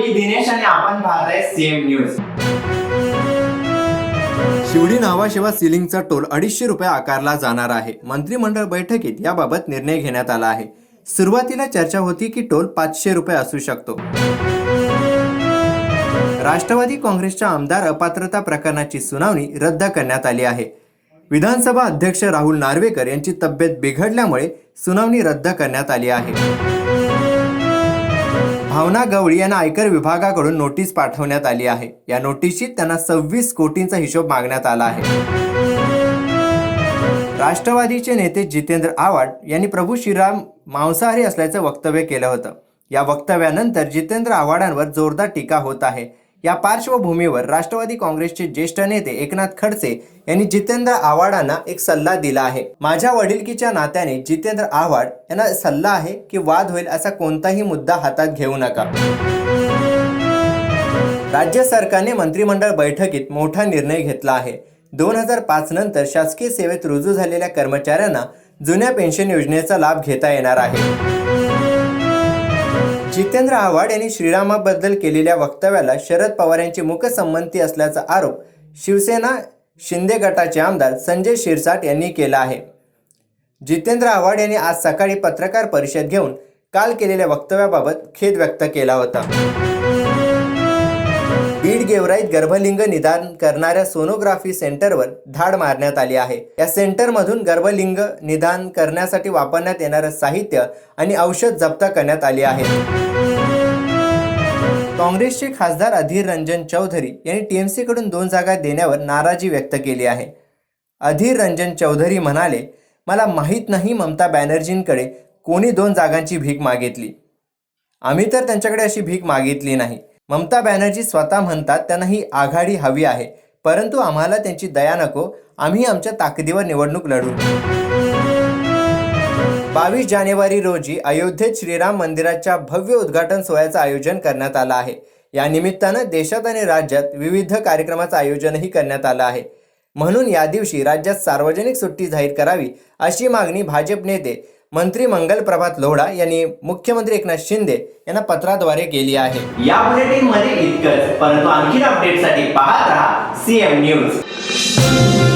मी दिनेश आणि आपण पाहताय सीएम न्यूज। शिवडी नावाशिवाय सिलिंगचा टोल 250 रुपये आकारला जाणार आहे। मंत्रिमंडळ बैठकीत याबाबत निर्णय घेण्यात आला आहे। सुरुवातीला चर्चा होती की टोल 500 रुपये असू शकतो। राष्ट्रवादी काँग्रेसच्या आमदार अपात्रता प्रकरणाची सुनावणी रद्द करण्यात आली आहे। विधानसभा अध्यक्ष राहुल नार्वेकर यांची तब्येत बिघडल्यामुळे सुनावणी रद्द करण्यात आली आहे। भावना गवळी यांना आयकर विभागाकडून नोटीस पाठवण्यात आली आहे। या नोटीसीत त्यांना 26 कोटींचा हिशोब मागण्यात आला आहे। राष्ट्रवादीचे नेते जितेंद्र आव्हाड यांनी प्रभू श्रीराम मांसाहारी असल्याचं वक्तव्य केलं होतं। या वक्तव्यानंतर जितेंद्र आव्हाडांवर जोरदार टीका होत आहे। या पार्श्वभूमीवर राष्ट्रवादी काँग्रेसचे ज्येष्ठ नेते एकनाथ खडसे यांनी जितेंद्र आव्हाडांना एक सल्ला दिला आहे। माझ्या वडिलकीच्या नात्याने जितेंद्र आव्हाड यांना सल्ला आहे की वाद होईल असा कोणताही मुद्दा हातात घेऊ नका। राज्य सरकारने मंत्रिमंडळ बैठकीत मोठा निर्णय घेतला आहे। 2005 नंतर शासकीय सेवेत रुजू झालेल्या कर्मचाऱ्यांना जुन्या पेन्शन योजनेचा लाभ घेता येणार आहे। जितेंद्र आव्हाड यांनी श्रीरामाबद्दल केलेल्या वक्तव्याला शरद पवार यांची मुखसंमती असल्याचा आरोप शिवसेना शिंदे गटाचे आमदार संजय शिरसाट यांनी केला आहे। जितेंद्र आव्हाड यांनी आज सकाळी पत्रकार परिषद घेऊन काल केलेल्या वक्तव्याबाबत खेद व्यक्त केला होता। बीड गेवराईत गर्भलिंग निदान करणाऱ्या सोनोग्राफी सेंटरवर धाड मारण्यात आली आहे। या सेंटरमधून गर्भलिंग निदान करण्यासाठी वापरण्यात येणारे साहित्य आणि औषध जप्त करण्यात आली आहेत। काँग्रेसचे खासदार अधीर रंजन चौधरी यांनी टीएमसी कडून 2 जागा देण्यावर नाराजी व्यक्त केली आहे। अधीर रंजन चौधरी म्हणाले, मला माहीत नाही ममता बॅनर्जींकडे कोणी 2 जागांची भीक मागितली। आम्ही तर त्यांच्याकडे अशी भीक मागितली नाही। ममता बॅनर्जी स्वतः म्हणतात त्यांना ही आघाडी हवी आहे, परंतु आम्हाला त्यांची दया नको, आम्ही आमच्या ताकदीवर निवडणूक लढू। 22 जानेवारी रोजी अयोध्येत श्रीराम मंदिराच्या भव्य उद्घाटन सोहळ्याचं आयोजन करण्यात आलं आहे। या निमित्तानं देशात आणि राज्यात विविध कार्यक्रमाचं आयोजनही करण्यात आलं आहे। म्हणून या दिवशी राज्यात सार्वजनिक सुट्टी जाहीर करावी अशी मागणी भाजप नेते मंत्री मंगल प्रभात लोढा यांनी मुख्यमंत्री एकनाथ शिंदे यांना पत्राद्वारे केली आहे। या बुलेटिन मध्ये इतकंच, परंतु आणखी अपडेटसाठी पाहत राहा सीएम न्यूज।